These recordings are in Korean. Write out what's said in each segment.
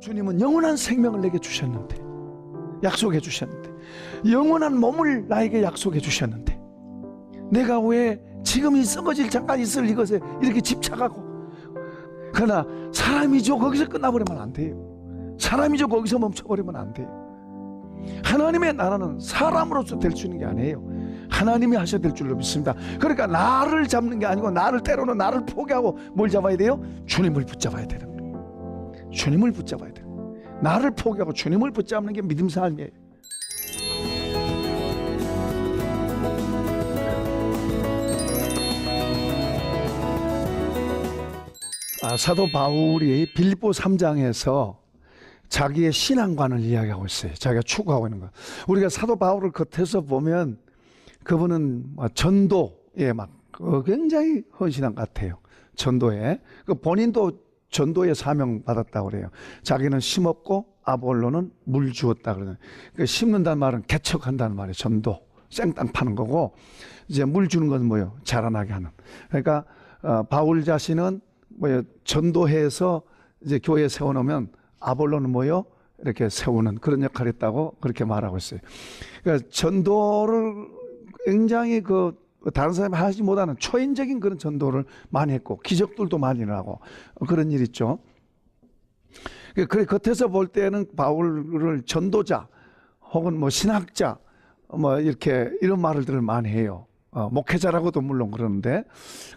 주님은 영원한 생명을 내게 주셨는데, 약속해 주셨는데, 영원한 몸을 나에게 약속해 주셨는데, 내가 왜 지금 이 썩어질 잠깐 있을 이것에 이렇게 집착하고, 그러나 사람이죠 거기서 끝나버리면 안 돼요. 사람이죠 거기서 멈춰버리면 안 돼요. 하나님의 나라는 사람으로서 될 수 있는 게 아니에요. 하나님이 하셔야 될 줄로 믿습니다. 그러니까 나를 잡는 게 아니고, 때로는 나를 포기하고 뭘 잡아야 돼요? 주님을 붙잡아야 되는 거예요. 주님을 붙잡아야 돼요. 나를 포기하고 주님을 붙잡는 게 믿음 삶이에요. 사도 바울이 빌립보 3장에서 자기의 신앙관을 이야기하고 있어요. 자기가 추구하고 있는 거. 우리가 사도 바울을 겉에서 보면 그분은 전도에 굉장히 헌신한 것 같아요. 전도에. 본인도 전도의 사명 받았다고 그래요. 자기는 심었고 아볼로는 물 주었다 그러는. 심는다는 말은 개척한다는 말이에요. 전도. 생땅 파는 거고, 이제 물 주는 건 뭐예요? 자라나게 하는. 그러니까 바울 자신은 전도해서 이제 교회 세워놓으면 아볼로는 뭐요? 이렇게 세우는 그런 역할을 했다고 그렇게 말하고 있어요. 그러니까 전도를 굉장히 다른 사람이 하지 못하는 초인적인 그런 전도를 많이 했고, 기적들도 많이 일어나고 그런 일 있죠. 그래 겉에서 볼 때는 바울을 전도자 혹은 신학자 이렇게 이런 말들을 많이 해요. 목회자라고도 물론 그러는데,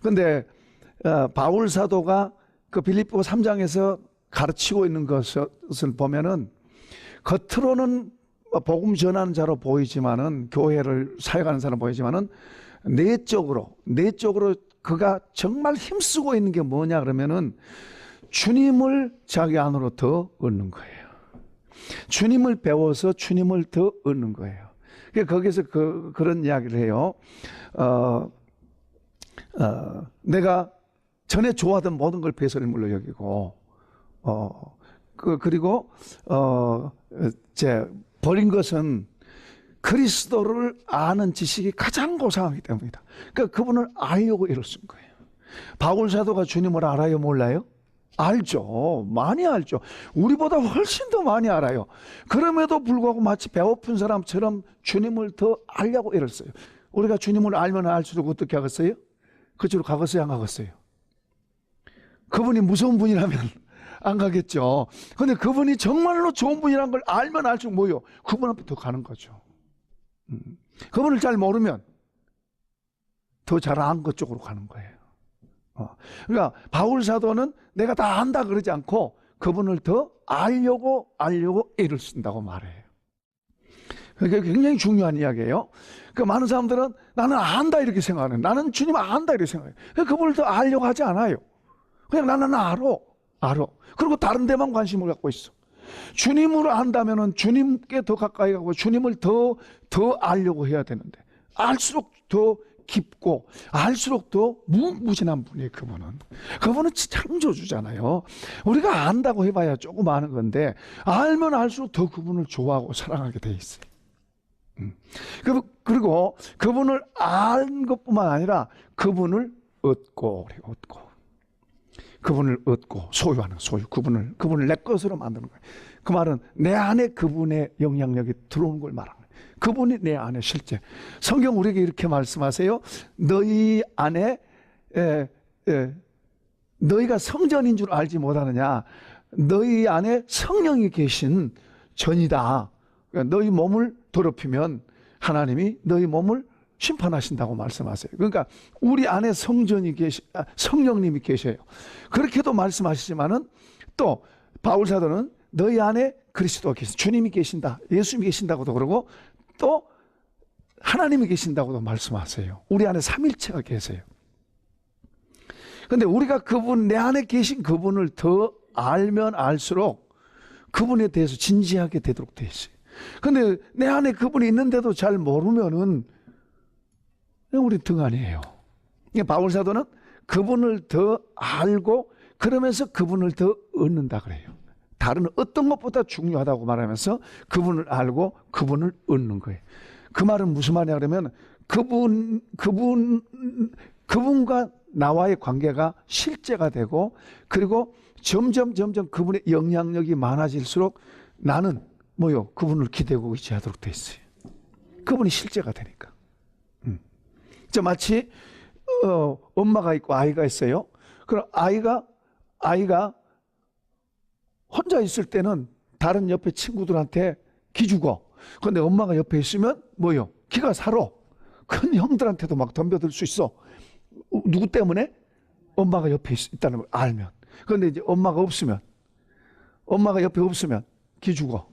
근데 바울 사도가 그 빌립보 3장에서 가르치고 있는 것을 보면은 겉으로는 복음 전하는 자로 보이지만은, 교회를 사역하는 사람 보이지만은, 내적으로 그가 정말 힘쓰고 있는 게 뭐냐 그러면은 주님을 자기 안으로 더 얻는 거예요. 주님을 배워서 주님을 더 얻는 거예요. 거기서 그런 이야기를 해요. 내가 전에 좋아하던 모든 걸 배설물로 여기고, 그리고 버린 것은 그리스도를 아는 지식이 가장 고상하기 때문이다. 그러니까 그분을 알려고 애를 쓴 거예요. 바울 사도가 주님을 알아요, 몰라요? 알죠. 많이 알죠. 우리보다 훨씬 더 많이 알아요. 그럼에도 불구하고 마치 배고픈 사람처럼 주님을 더 알려고 애를 써요. 우리가 주님을 알면 알수록 어떻게 하겠어요? 그쪽으로 가겠어요, 안 가겠어요? 그분이 무서운 분이라면 안 가겠죠. 근데 그분이 정말로 좋은 분이라는 걸 알면 알수록 뭐요? 그분 앞에 더 가는 거죠. 그분을 잘 모르면 더 잘 아는 것 쪽으로 가는 거예요. 그러니까 바울 사도는 내가 다 안다 그러지 않고 그분을 더 알려고 애를 쓴다고 말해요. 그게 굉장히 중요한 이야기예요. 많은 사람들은 나는 안다 이렇게 생각해요. 나는 주님 안다 이렇게 생각해요. 그분을 더 알려고 하지 않아요. 그냥 나는 알아. 그리고 다른 데만 관심을 갖고 있어. 주님을 안다면은 주님께 더 가까이 가고 주님을 더 알려고 해야 되는데, 알수록 더 깊고 알수록 더 무궁무진한 분이에요. 그분은 창조주잖아요. 우리가 안다고 해봐야 조금 아는 건데, 알면 알수록 더 그분을 좋아하고 사랑하게 돼 있어요. 그리고 그분을 아는 것뿐만 아니라 그분을 얻고 그분을 얻고 소유하는 소유, 그분을 내 것으로 만드는 거예요. 그 말은 내 안에 그분의 영향력이 들어오는 걸 말하는 거예요. 그분이 내 안에 실제. 성경 우리에게 이렇게 말씀하세요. 너희 안에 너희가 성전인 줄 알지 못하느냐. 너희 안에 성령이 계신 전이다. 그러니까 너희 몸을 더럽히면 하나님이 너희 몸을 심판하신다고 말씀하세요. 그러니까 우리 안에 성령님이 계셔요. 그렇게도 말씀하시지만은, 또 바울 사도는 너희 안에 그리스도가 계신다, 주님이 계신다, 예수님이 계신다고도 그러고, 또 하나님이 계신다고도 말씀하세요. 우리 안에 삼일체가 계세요. 그런데 우리가 내 안에 계신 그분을 더 알면 알수록 그분에 대해서 진지하게 되도록 돼 있어요. 그런데 내 안에 그분이 있는데도 잘 모르면은 우리 등한이에요. 바울 사도는 그분을 더 알고 그러면서 그분을 더 얻는다 그래요. 다른 어떤 것보다 중요하다고 말하면서 그분을 알고 그분을 얻는 거예요. 그 말은 무슨 말이냐 그러면 그분과 나와의 관계가 실제가 되고, 그리고 점점 그분의 영향력이 많아질수록 나는 뭐요? 그분을 기대고 의지하도록 돼 있어요. 그분이 실제가 되니까. 저 마치 엄마가 있고 아이가 있어요. 그럼 아이가 혼자 있을 때는 다른 옆에 친구들한테 기주고, 근데 엄마가 옆에 있으면 뭐요? 기가 살아. 큰 형들한테도 막 덤벼들 수 있어. 누구 때문에? 엄마가 옆에 있다는 걸 알면. 그런데 이제 엄마가 옆에 없으면 기주고.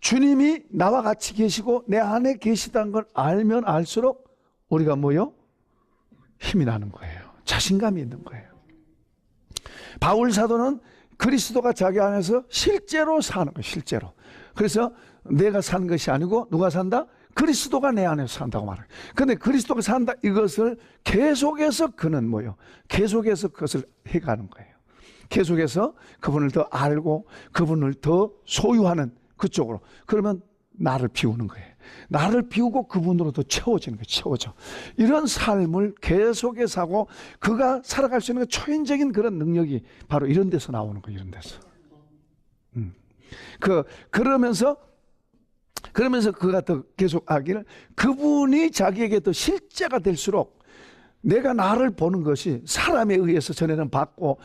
주님이 나와 같이 계시고 내 안에 계시다는 걸 알면 알수록 우리가 뭐요? 힘이 나는 거예요. 자신감이 있는 거예요. 바울 사도는 그리스도가 자기 안에서 실제로 사는 거예요. 실제로. 그래서 내가 사는 것이 아니고 누가 산다? 그리스도가 내 안에서 산다고 말해요. 그런데 그리스도가 산다, 이것을 계속해서 그는 뭐요? 계속해서 그것을 해가는 거예요. 계속해서 그분을 더 알고 그분을 더 소유하는 그쪽으로. 그러면 나를 비우는 거예요. 나를 비우고 그분으로 더 채워지는 거예요. 채워져. 이런 삶을 계속해서 하고 그가 살아갈 수 있는 초인적인 그런 능력이 바로 이런 데서 나오는 거예요. 이런 데서. 그러면서 그가 더 계속 하기를, 그분이 자기에게 더 실제가 될수록 내가 나를 보는 것이 사람에 의해서 전에는 봤고,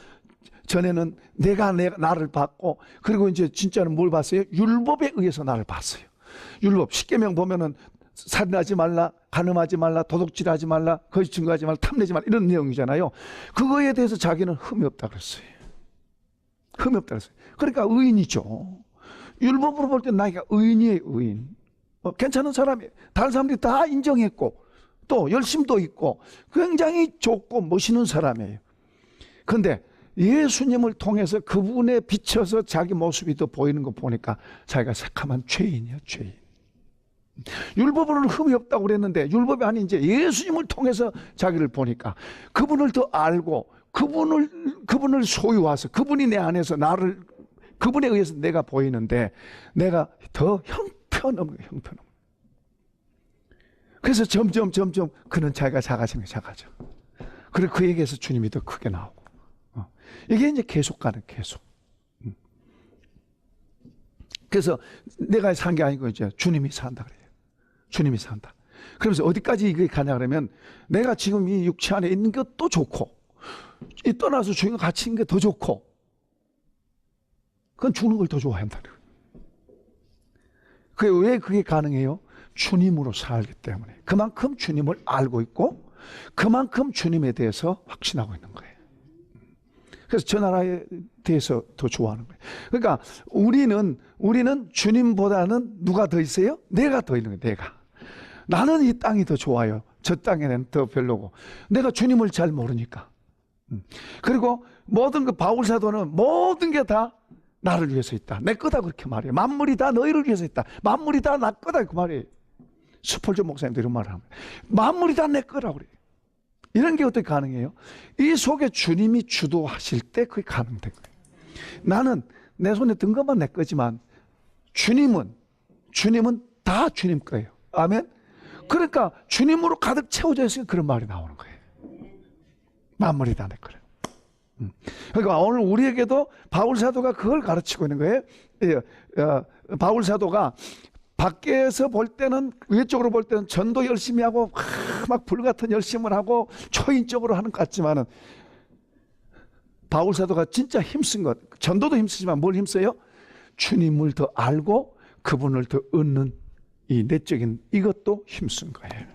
전에는 내가 나를 봤고, 그리고 이제 진짜는 뭘 봤어요? 율법에 의해서 나를 봤어요. 율법 10계명 보면은 살인하지 말라, 간음하지 말라, 도둑질하지 말라, 거짓 증거하지 말라, 탐내지 말라, 이런 내용이잖아요. 그거에 대해서 자기는 흠이 없다 그랬어요. 흠이 없다 그랬어요. 그러니까 의인이죠. 율법으로 볼 때 나이가 의인이에요. 의인. 괜찮은 사람이에요. 다른 사람들이 다 인정했고 또 열심도 있고 굉장히 좋고 멋있는 사람이에요. 그런데 예수님을 통해서 그분에 비춰서 자기 모습이 더 보이는 거 보니까 자기가 새카만 죄인이야. 죄인. 율법으로는 흠이 없다고 그랬는데 율법이 아닌 이제 예수님을 통해서 자기를 보니까 그분을 더 알고 그분을 소유해서 그분이 내 안에서 나를, 그분에 의해서 내가 보이는데 내가 더 형편없는. 그래서 점점 그는 자기가 작아지는 게 작아져. 그리고 그에게서 주님이 더 크게 나오고. 이게 이제 계속 가는 계속. 그래서 내가 산 게 아니고 이제 주님이 산다 그래요. 주님이 산다. 그러면서 어디까지 이게 가냐 그러면 내가 지금 이 육체 안에 있는 것도 좋고 이 떠나서 주님과 같이 있는 게 더 좋고, 그건 죽는 걸 더 좋아한다는 거예요. 그게 왜 그게 가능해요? 주님으로 살기 때문에. 그만큼 주님을 알고 있고 그만큼 주님에 대해서 확신하고 있는 거예요. 그래서 저 나라에 대해서 더 좋아하는 거예요. 그러니까 우리는 주님보다는 누가 더 있어요? 내가 더 있는 거예요. 내가. 나는 이 땅이 더 좋아요. 저 땅에는 더 별로고. 내가 주님을 잘 모르니까. 그리고 모든 그 바울 사도는 모든 게 다 나를 위해서 있다. 내 거다 그렇게 말해요. 만물이 다 너희를 위해서 있다. 만물이 다 나 거다 그 말이에요. 스폴저 목사님도 이런 말을 합니다. 만물이 다 내 거라고 그래요. 이런 게 어떻게 가능해요? 이 속에 주님이 주도하실 때 그게 가능된 거예요. 나는 내 손에 든 것만 내 거지만 주님은 다 주님 거예요. 아멘? 그러니까 주님으로 가득 채워져 있으니까 그런 말이 나오는 거예요. 만물이 다 내 거래요. 그러니까 오늘 우리에게도 바울 사도가 그걸 가르치고 있는 거예요. 바울 사도가 밖에서 볼 때는, 외적으로 볼 때는 전도 열심히 하고 막 불같은 열심을 하고 초인적으로 하는 것 같지만은 바울 사도가 진짜 힘쓴 것, 전도도 힘쓰지만 뭘 힘써요? 주님을 더 알고 그분을 더 얻는 이 내적인 이것도 힘쓴 거예요.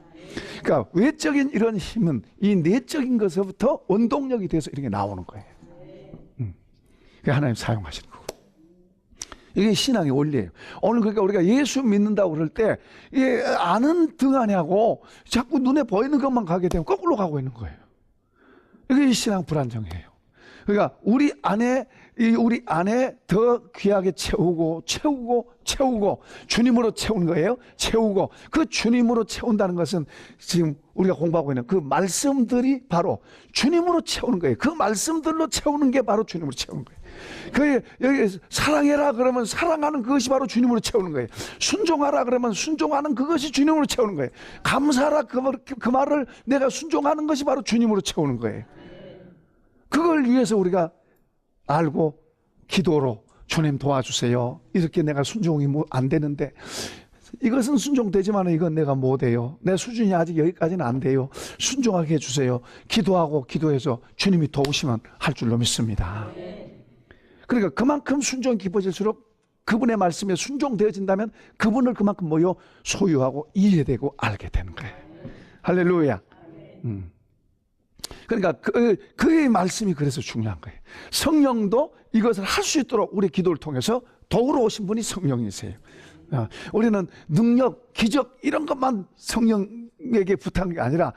그러니까 외적인 이런 힘은 이 내적인 것에서부터 원동력이 돼서 이렇게 나오는 거예요. 그게 하나님 사용하시는 거고. 이게 신앙의 원리예요. 오늘 그러니까 우리가 예수 믿는다고 그럴 때 아는 등하냐고 자꾸 눈에 보이는 것만 가게 되면 거꾸로 가고 있는 거예요. 이게 신앙 불안정이에요. 그러니까 우리 안에 더 귀하게 채우고 주님으로 채우는 거예요. 채우고 그 주님으로 채운다는 것은 지금 우리가 공부하고 있는 그 말씀들이 바로 주님으로 채우는 거예요. 그 말씀들로 채우는 게 바로 주님으로 채우는 거예요. 여기 사랑해라 그러면 사랑하는 그것이 바로 주님으로 채우는 거예요. 순종하라 그러면 순종하는 그것이 주님으로 채우는 거예요. 감사하라 그 말을 내가 순종하는 것이 바로 주님으로 채우는 거예요. 그걸 위해서 우리가 알고 기도로 주님 도와주세요. 이렇게 내가 순종이 안 되는데 이것은 순종되지만 이건 내가 못해요. 내 수준이 아직 여기까지는 안 돼요. 순종하게 해주세요. 기도하고 기도해서 주님이 도우시면 할 줄로 믿습니다. 그러니까 그만큼 순종이 깊어질수록 그분의 말씀에 순종되어진다면 그분을 그만큼 뭐요? 소유하고 이해되고 알게 되는 거예요. 할렐루야. 그러니까 그의 말씀이 그래서 중요한 거예요. 성령도 이것을 할 수 있도록 우리 기도를 통해서 도우러 오신 분이 성령이세요. 우리는 능력, 기적 이런 것만 성령에게 부탁한 게 아니라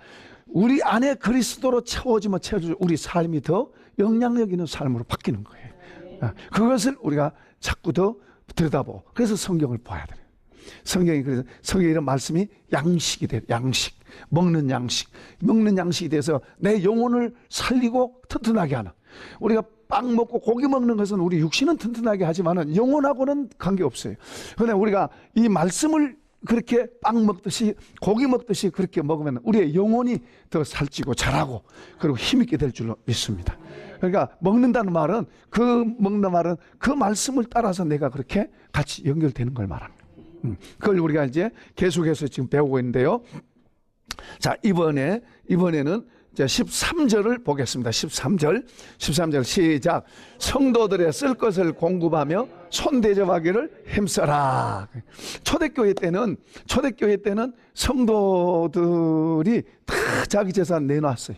우리 안에 그리스도로 채워지면 채워지면 우리 삶이 더 영향력 있는 삶으로 바뀌는 거예요. 그것을 우리가 자꾸 더 들여다보고 그래서 성경을 봐야 돼요. 성경이 그래서 성경에 이런 말씀이 양식이 돼요. 양식, 먹는 양식이 돼서 내 영혼을 살리고 튼튼하게 하는. 우리가 빵 먹고 고기 먹는 것은 우리 육신은 튼튼하게 하지만은 영혼하고는 관계없어요. 그런데 우리가 이 말씀을 그렇게 빵 먹듯이 고기 먹듯이 그렇게 먹으면 우리의 영혼이 더 살찌고 자라고 그리고 힘있게 될 줄로 믿습니다. 그러니까 먹는다는 말은 그 말씀을 따라서 내가 그렇게 같이 연결되는 걸 말합니다. 그걸 우리가 이제 계속해서 지금 배우고 있는데요. 자, 이번에는 이제 13절을 보겠습니다. 13절 시작. 성도들의 쓸 것을 공급하며 손대접하기를 힘써라. 초대교회 때는 성도들이 다 자기 재산 내놨어요.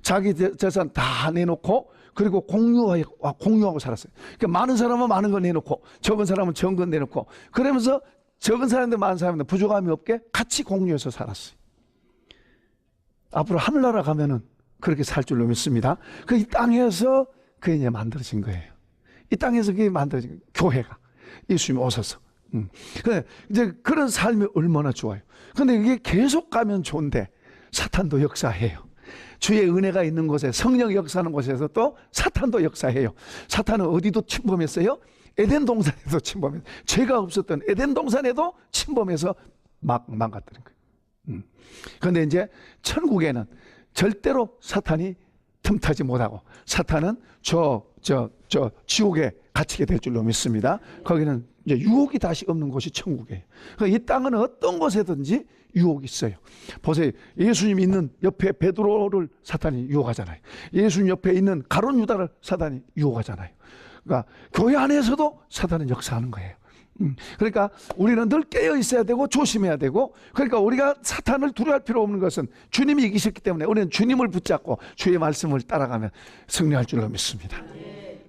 자기 재산 다 내놓고 그리고 공유하고 살았어요. 그러니까 많은 사람은 많은 거 내놓고 적은 사람은 적은 거 내놓고 그러면서 적은 사람들 많은 사람들 부족함이 없게 같이 공유해서 살았어요. 앞으로 하늘나라 가면은 그렇게 살 줄로 믿습니다. 이 땅에서 그게 이제 만들어진 거예요. 이 땅에서 그게 만들어진 거예요. 교회가 예수님이 오셔서. 근데 이제 그런 삶이 얼마나 좋아요. 근데 이게 계속 가면 좋은데 사탄도 역사해요. 주의 은혜가 있는 곳에 성령 역사하는 곳에서 또 사탄도 역사해요. 사탄은 어디도 침범했어요? 에덴 동산에도 침범했어요. 죄가 없었던 에덴 동산에도 침범해서 망가뜨린 거예요. 그런데 이제 천국에는 절대로 사탄이 틈타지 못하고 사탄은 지옥에 갇히게 될 줄로 믿습니다. 거기는 이제 유혹이 다시 없는 곳이 천국이에요. 이 땅은 어떤 곳에든지 유혹이 있어요. 보세요. 예수님 있는 옆에 베드로를 사탄이 유혹하잖아요. 예수님 옆에 있는 가룟 유다를 사탄이 유혹하잖아요. 그러니까 교회 안에서도 사탄은 역사하는 거예요. 그러니까 우리는 늘 깨어 있어야 되고 조심해야 되고 그러니까 우리가 사탄을 두려워할 필요 없는 것은 주님이 이기셨기 때문에 우리는 주님을 붙잡고 주의 말씀을 따라가면 승리할 줄로 믿습니다.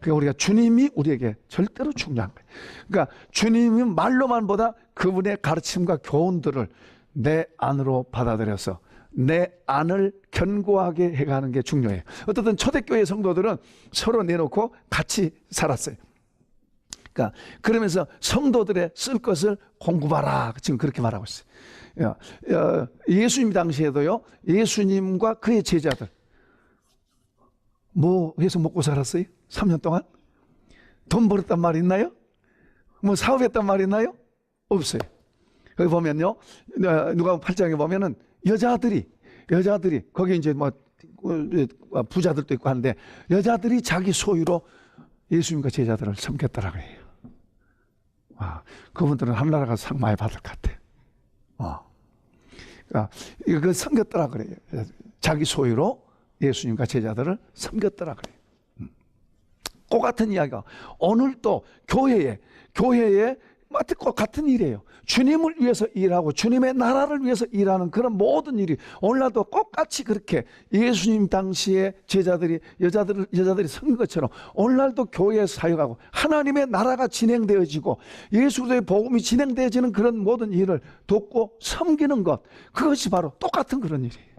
그러니까 우리가 주님이 우리에게 절대로 중요한 거예요. 그러니까 주님이 말로만 보다 그분의 가르침과 교훈들을 내 안으로 받아들여서 내 안을 견고하게 해가는 게 중요해요. 어떻든 초대교회 성도들은 서로 내놓고 같이 살았어요. 그러니까 그러면서 성도들의 쓸 것을 공급하라. 지금 그렇게 말하고 있어요. 예수님 당시에도요. 예수님과 그의 제자들 뭐 해서 먹고 살았어요? 3년 동안? 돈 벌었단 말 있나요? 뭐 사업했단 말 있나요? 없어요. 거기 보면요. 누가 8장에 보면은 여자들이 거기 이제 뭐 부자들도 있고 하는데 여자들이 자기 소유로 예수님과 제자들을 섬겼더라 그래요. 그분들은 하늘나라 가서 상 많이 받을 것 같아요. 그러니까 이거 섬겼더라 그래요. 자기 소유로 예수님과 제자들을 섬겼더라 그래요. 그 같은 이야기가 오늘 또 교회에 같은 일이에요. 주님을 위해서 일하고 주님의 나라를 위해서 일하는 그런 모든 일이 오늘날도 똑같이 그렇게 예수님 당시에 여자들이 섬긴 것처럼 오늘날도 교회에 사역하고 하나님의 나라가 진행되어지고 예수 그리스도의 복음이 진행되어지는 그런 모든 일을 돕고 섬기는 것 그것이 바로 똑같은 그런 일이에요.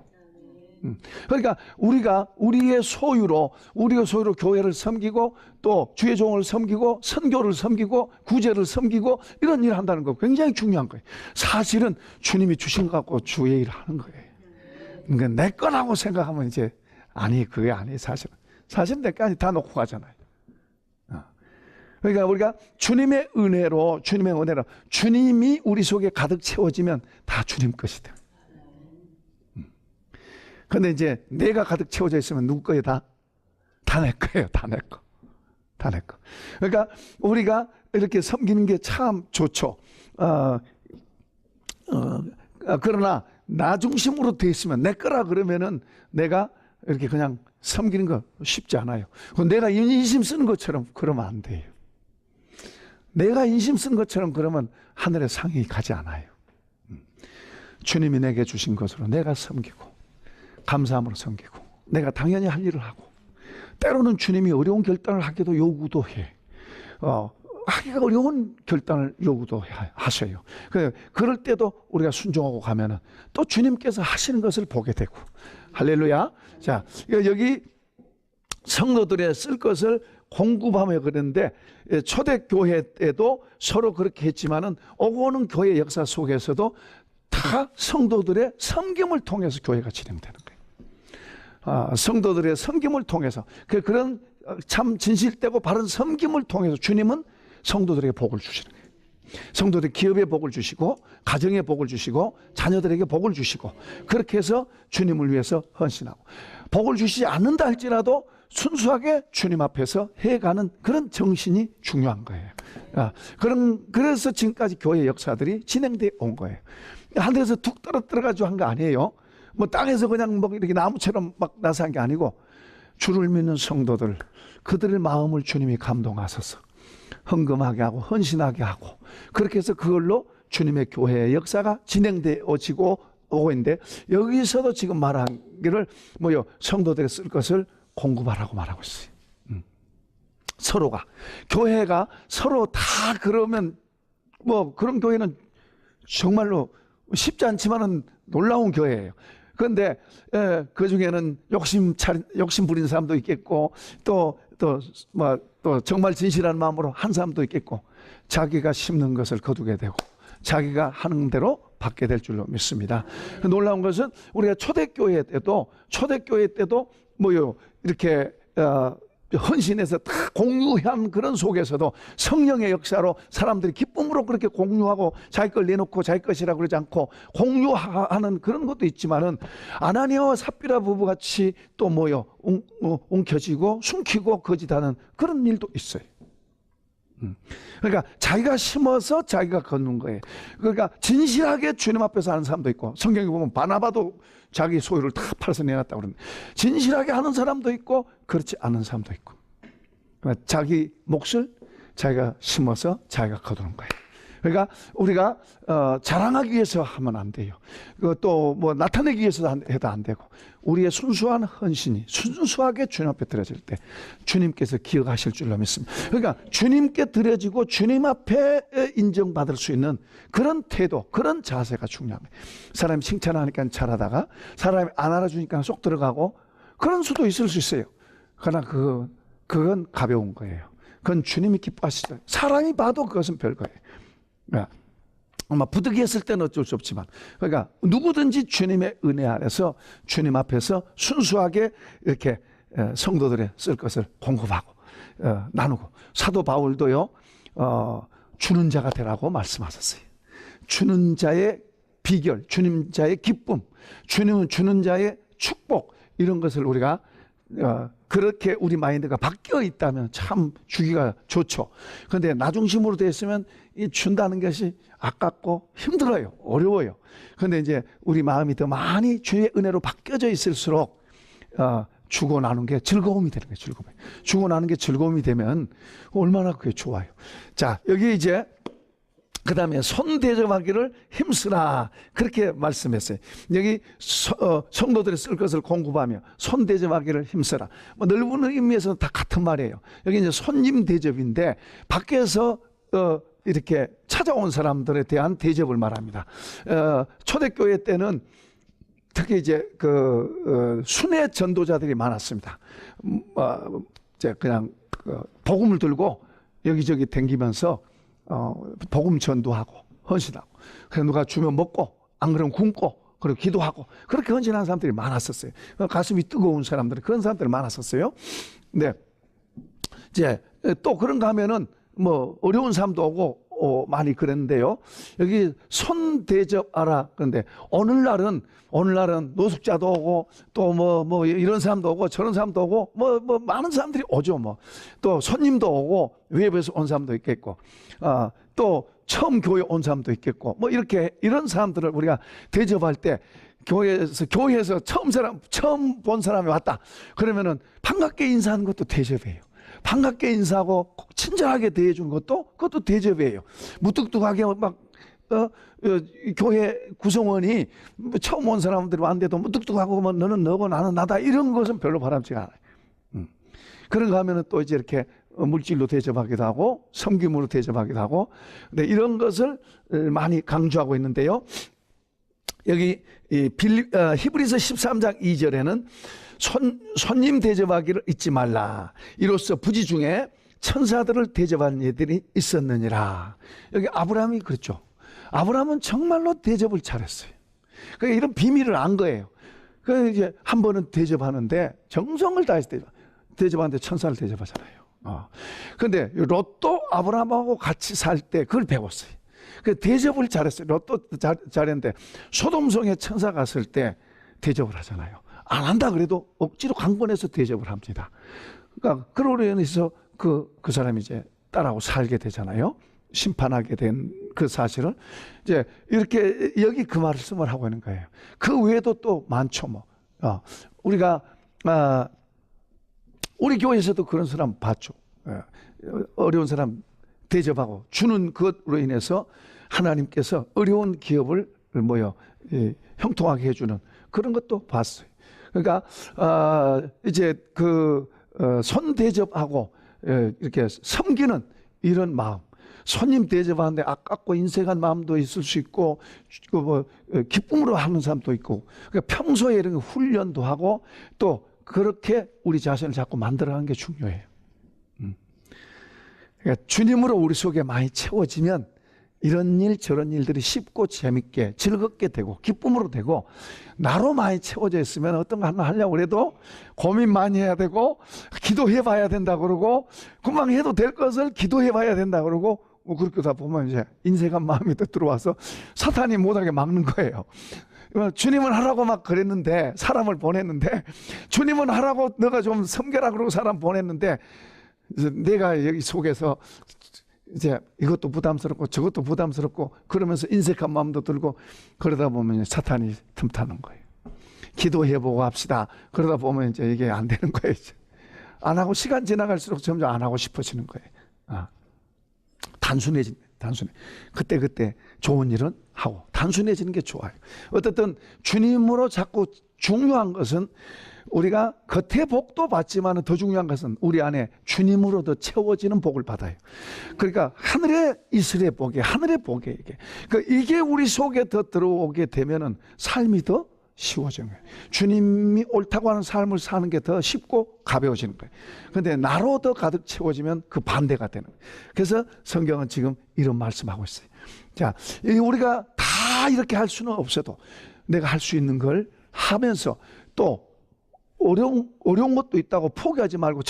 그러니까 우리의 소유로 교회를 섬기고 또 주의 종을 섬기고 선교를 섬기고 구제를 섬기고 이런 일을 한다는 거 굉장히 중요한 거예요. 사실은 주님이 주신 것 갖고 주의 일을 하는 거예요. 그러니까 내 거라고 생각하면 이제 그게 아니에요. 사실은 내 거 아니 다 놓고 가잖아요. 그러니까 우리가 주님의 은혜로 주님이 우리 속에 가득 채워지면 다 주님 것이 돼요. 근데 이제 내가 가득 채워져 있으면 누구 거예요? 다 내 거예요. 다 내 거. 다 내 거. 그러니까 우리가 이렇게 섬기는 게 참 좋죠. 그러나 나 중심으로 돼 있으면 내 거라 그러면은 내가 이렇게 그냥 섬기는 거 쉽지 않아요. 내가 인심 쓰는 것처럼 그러면 안 돼요. 내가 인심 쓴 것처럼 그러면 하늘의 상이 가지 않아요. 주님이 내게 주신 것으로 내가 섬기고 감사함으로 섬기고 내가 당연히 할 일을 하고 때로는 주님이 어려운 결단을 하기도 요구도 해. 하기가 어려운 결단을 요구도 하셔요. 그럴 때도 우리가 순종하고 가면은 또 주님께서 하시는 것을 보게 되고 할렐루야. 자, 여기 성도들의 쓸 것을 공급하며 그랬는데 초대교회 때도 서로 그렇게 했지만은 오고 오는 교회 역사 속에서도 다 성도들의 섬김을 통해서 교회가 진행되는 거예요. 성도들의 섬김을 통해서 그런 참 진실되고 바른 섬김을 통해서 주님은 성도들에게 복을 주시는 거예요. 성도들 기업에 복을 주시고 가정에 복을 주시고 자녀들에게 복을 주시고 그렇게 해서 주님을 위해서 헌신하고 복을 주시지 않는다 할지라도 순수하게 주님 앞에서 해가는 그런 정신이 중요한 거예요. 그래서 지금까지 교회 역사들이 진행되어 온 거예요. 하늘에서 툭 떨어져가지고 한 거 아니에요. 뭐 땅에서 그냥 뭐 이렇게 나무처럼 막 나서 한 게 아니고 주를 믿는 성도들 그들의 마음을 주님이 감동하셔서 헌금하게 하고 헌신하게 하고 그렇게 해서 그걸로 주님의 교회의 역사가 진행되어지고 오고 있는데 여기서도 지금 말하기를 뭐요 성도들이 쓸 것을 공급하라고 말하고 있어요. 서로가 교회가 서로 다 그러면 뭐 그런 교회는 정말로 쉽지 않지만은 놀라운 교회예요. 그런데 그 중에는 욕심 부린 사람도 있겠고 또 정말 진실한 마음으로 한 사람도 있겠고 자기가 심는 것을 거두게 되고 자기가 하는 대로 받게 될 줄로 믿습니다. 놀라운 것은 우리가 초대교회 때도 뭐요 이렇게 헌신해서 다 공유한 그런 속에서도 성령의 역사로 사람들이 기쁨으로 그렇게 공유하고 자기 걸 내놓고 자기 것이라고 그러지 않고 공유하는 그런 것도 있지만은 아나니아와 삽비라 부부같이 또 뭐요 움켜쥐고 숨기고 거짓하는 그런 일도 있어요. 그러니까 자기가 심어서 자기가 거둔 거예요. 그러니까 진실하게 주님 앞에서 하는 사람도 있고 성경에 보면 바나바도 자기 소유를 다 팔아서 내놨다고 그러는데 진실하게 하는 사람도 있고 그렇지 않은 사람도 있고 그러니까 자기 몫을 자기가 심어서 자기가 거두는 거예요. 그러니까 우리가 자랑하기 위해서 하면 안 돼요. 또 뭐 나타내기 위해서 해도 안 되고 우리의 순수한 헌신이 순수하게 주님 앞에 드려질 때 주님께서 기억하실 줄로 믿습니다. 그러니까 주님께 드려지고 주님 앞에 인정받을 수 있는 그런 태도, 그런 자세가 중요합니다. 사람이 칭찬하니까 잘하다가 사람이 안 알아주니까 쏙 들어가고 그런 수도 있을 수 있어요. 그러나 그건 가벼운 거예요. 그건 주님이 기뻐하시죠. 사람이 봐도 그것은 별거예요. 아마 부득이했을 때는 어쩔 수 없지만 그러니까 누구든지 주님의 은혜 아래서 주님 앞에서 순수하게 이렇게 성도들의 쓸 것을 공급하고 나누고 사도 바울도요 주는 자가 되라고 말씀하셨어요. 주는 자의 비결, 주는 자의 기쁨, 주는 자의 축복 이런 것을 우리가 그렇게 우리 마인드가 바뀌어 있다면 참 주기가 좋죠. 그런데 나 중심으로 되어 있으면 이 준다는 것이 아깝고 힘들어요. 어려워요. 그런데 이제 우리 마음이 더 많이 주의 은혜로 바뀌어져 있을수록 주고 나눈 게 즐거움이 되는 거예요. 즐거움이. 주고 나눈 게 즐거움이 되면 얼마나 그게 좋아요. 자, 여기 이제 그 다음에 손 대접하기를 힘쓰라 그렇게 말씀했어요. 여기 성도들이 쓸 것을 공급하며 손 대접하기를 힘쓰라. 뭐 넓은 의미에서는 다 같은 말이에요. 여기 이제 손님 대접인데 밖에서 이렇게 찾아온 사람들에 대한 대접을 말합니다. 초대교회 때는 특히 이제 순회 전도자들이 많았습니다. 이제 그냥 복음을 들고 여기저기 댕기면서 복음 전도하고 헌신하고 그래서 누가 주면 먹고 안 그러면 굶고 그리고 기도하고 그렇게 헌신하는 사람들이 많았었어요. 가슴이 뜨거운 사람들 그런 사람들이 많았었어요. 근데 이제 또 그런가 하면은 뭐 어려운 사람도 오고 많이 그랬는데요. 여기 손 대접하라. 그런데 오늘날은 노숙자도 오고 또 뭐 이런 사람도 오고 저런 사람도 오고 뭐 많은 사람들이 오죠. 뭐 또 손님도 오고 외부에서 온 사람도 있겠고 또 처음 교회 온 사람도 있겠고 뭐 이렇게 이런 사람들을 우리가 대접할 때 교회에서 처음 본 사람이 왔다. 그러면은 반갑게 인사하는 것도 대접이에요. 반갑게 인사하고 친절하게 대해주는 그것도 대접이에요. 무뚝뚝하게 막 교회 구성원이 처음 온 사람들이 왔는데도 무뚝뚝하고 뭐 너는 너고 나는 나다 이런 것은 별로 바람직하지 않아요. 그런가 하면은 또 이제 이렇게 물질로 대접하기도 하고 섬김으로 대접하기도 하고 근데 이런 것을 많이 강조하고 있는데요. 여기 히브리서 13장 2절에는 손님 대접하기를 잊지 말라. 이로써 부지 중에 천사들을 대접한 이들이 있었느니라. 여기 아브라함이 그랬죠. 아브라함은 정말로 대접을 잘했어요. 그러니까 이런 비밀을 안 거예요. 그래서 이제 한 번은 대접하는데 정성을 다해서 대접하는데 천사를 대접하잖아요. 그런데 롯도 아브라함하고 같이 살 때 그걸 배웠어요. 그 대접을 잘했어요. 롯도 잘했는데 소돔성에 천사 갔을 때 대접을 하잖아요. 안 한다 그래도 억지로 강권해서 대접을 합니다. 그러니까 그로 인해서 그 사람이 이제 딸하고 살게 되잖아요. 심판하게 된 그 사실을 이제 이렇게 여기 그 말씀을 하고 있는 거예요. 그 외에도 또 많죠. 뭐 우리가 우리 교회에서도 그런 사람 봤죠. 어려운 사람 대접하고 주는 것으로 인해서 하나님께서 어려운 기업을 형통하게 해주는 그런 것도 봤어요. 그러니까 이제 손 대접하고 이렇게 섬기는 이런 마음, 손님 대접하는데 아깝고 인색한 마음도 있을 수 있고 기쁨으로 하는 사람도 있고 그러니까 평소에 이런 훈련도 하고 또 그렇게 우리 자신을 자꾸 만들어가는 게 중요해요. 그러니까 주님으로 우리 속에 많이 채워지면 이런 일 저런 일들이 쉽고 재밌게 즐겁게 되고 기쁨으로 되고 나로 많이 채워져 있으면 어떤 거 하나 하려고 해도 고민 많이 해야 되고 기도해 봐야 된다 그러고 금방 해도 될 것을 기도해 봐야 된다 그러고 그렇게 다 보면 이제 인색한 마음이 또 들어와서 사탄이 못하게 막는 거예요. 주님은 하라고 막 그랬는데 사람을 보냈는데 주님은 하라고 너가 좀 섬겨라 그러고 사람 보냈는데 내가 여기 속에서 이제 이것도 부담스럽고 저것도 부담스럽고 그러면서 인색한 마음도 들고 그러다 보면 사탄이 틈타는 거예요. 기도해보고 합시다. 그러다 보면 이제 이게 안 되는 거예요. 안 하고 시간 지나갈수록 점점 안 하고 싶어지는 거예요. 단순해. 그때 좋은 일은 하고 단순해지는 게 좋아요. 어쨌든 주님으로 자꾸 중요한 것은 우리가 겉에 복도 받지만 더 중요한 것은 우리 안에 주님으로 더 채워지는 복을 받아요. 그러니까 하늘의 이슬의 복이 하늘의 복이 이게 우리 속에 더 들어오게 되면은 삶이 더 쉬워지는 거예요. 주님이 옳다고 하는 삶을 사는 게 더 쉽고 가벼워지는 거예요. 그런데 나로 더 가득 채워지면 그 반대가 되는 거예요. 그래서 성경은 지금 이런 말씀하고 있어요. 자, 우리가 다 이렇게 할 수는 없어도 내가 할 수 있는 걸 하면서 또 어려운 것도 있다고 포기하지 말고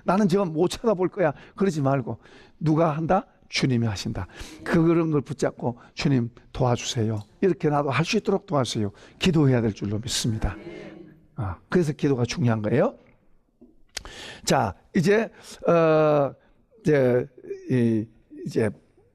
나는 저건 못 쳐다볼 거야 그러지 말고 누가 한다? 주님이 하신다. 그런 걸 붙잡고 주님 도와주세요. 이렇게 나도 할 수 있도록 도와주세요. 기도해야 될 줄로 믿습니다. 그래서 기도가 중요한 거예요. 자, 이제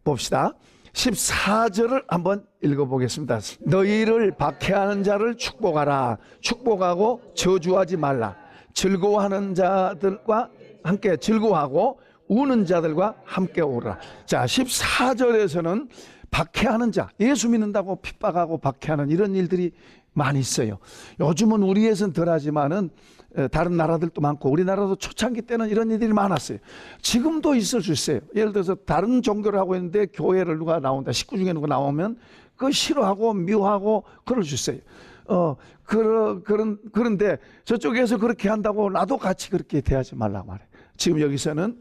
봅시다. 14절을 한번 읽어보겠습니다. 너희를 박해하는 자를 축복하라. 축복하고 저주하지 말라. 즐거워하는 자들과 함께 즐거워하고 우는 자들과 함께 오라. 자, 14절에서는 박해하는 자, 예수 믿는다고 핍박하고 박해하는 이런 일들이 많이 있어요. 요즘은 우리에선 덜하지만은 다른 나라들도 많고 우리나라도 초창기 때는 이런 일들이 많았어요. 지금도 있을 수 있어요. 예를 들어서 다른 종교를 하고 있는데 교회를 누가 나온다, 식구 중에 누가 나오면 그거 싫어하고 미워하고 그럴 수 있어요. 그런데 저쪽에서 그렇게 한다고 나도 같이 그렇게 대하지 말라고 말해요. 지금 여기서는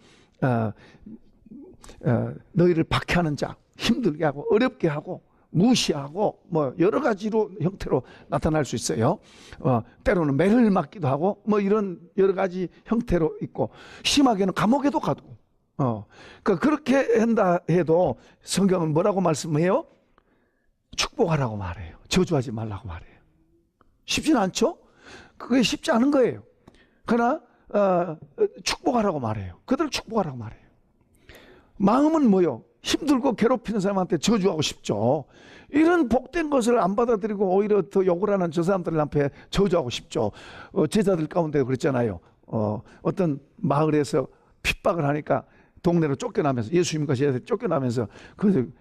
너희를 박해하는 자, 힘들게 하고 어렵게 하고 무시하고 뭐 여러 가지로 형태로 나타날 수 있어요. 때로는 매를 맞기도 하고 뭐 이런 여러 가지 형태로 있고 심하게는 감옥에도 가두고 그렇게 한다 해도 성경은 뭐라고 말씀해요? 축복하라고 말해요. 저주하지 말라고 말해요. 쉽지는 않죠? 그게 쉽지 않은 거예요. 그러나 축복하라고 말해요. 그들을 축복하라고 말해요. 마음은 뭐요? 힘들고 괴롭히는 사람한테 저주하고 싶죠. 이런 복된 것을 안 받아들이고 오히려 더 욕을 하는 저 사람들 앞에 저주하고 싶죠. 제자들 가운데 그랬잖아요. 어떤 마을에서 핍박을 하니까 동네로 쫓겨나면서, 예수님과 제자들이 쫓겨나면서 그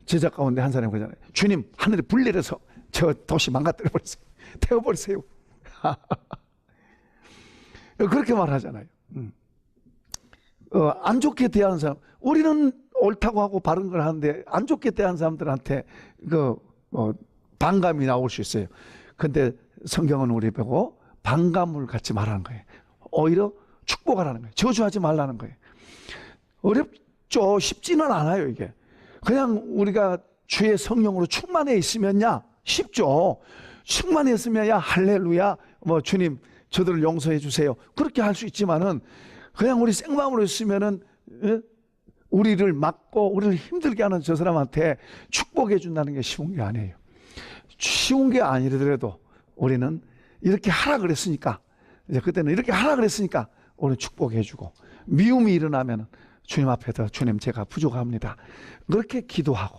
제자 가운데 한 사람이 그러잖아요. 주님, 하늘에 불 내려서 저 도시 망가뜨려 버리세요. 태워버리세요. 그렇게 말하잖아요. 안 좋게 대하는 사람, 우리는 옳다고 하고 바른 걸 하는데 안 좋게 대하는 사람들한테 반감이 나올 수 있어요. 근데 성경은 우리 보고 반감을 갖지 말라는 거예요. 오히려 축복하라는 거예요. 저주하지 말라는 거예요. 어렵죠. 쉽지는 않아요, 이게. 그냥 우리가 주의 성령으로 충만해 있으면야 쉽죠. 충만했으면야 할렐루야, 주님 저들을 용서해 주세요. 그렇게 할 수 있지만은 그냥 우리 생마음으로 있으면은 우리를 막고 우리를 힘들게 하는 저 사람한테 축복해 준다는 게 쉬운 게 아니에요. 쉬운 게 아니더라도 우리는 이렇게 하라 그랬으니까, 이제 그때는 이렇게 하라 그랬으니까 우리는 축복해 주고, 미움이 일어나면 주님 앞에서 주님 제가 부족합니다. 그렇게 기도하고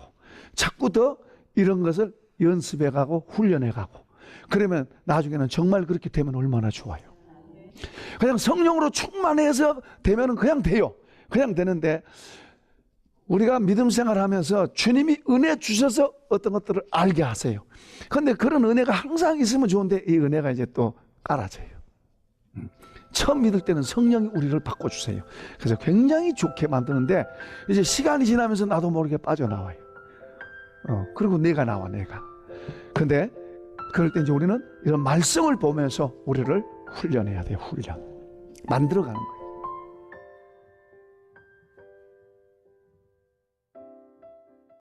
자꾸 더 이런 것을 연습해 가고 훈련해 가고, 그러면 나중에는 정말 그렇게 되면 얼마나 좋아요. 그냥 성령으로 충만해서 되면은 그냥 돼요. 그냥 되는데 우리가 믿음 생활하면서 주님이 은혜 주셔서 어떤 것들을 알게 하세요. 그런데 그런 은혜가 항상 있으면 좋은데 이 은혜가 이제 또 깔아져요. 처음 믿을 때는 성령이 우리를 바꿔주세요. 그래서 굉장히 좋게 만드는데 이제 시간이 지나면서 나도 모르게 빠져나와요. 그리고 내가 나와, 내가. 근데 그럴 때 이제 우리는 이런 말씀을 보면서 우리를 훈련해야 돼요. 훈련. 만들어가는 거예요.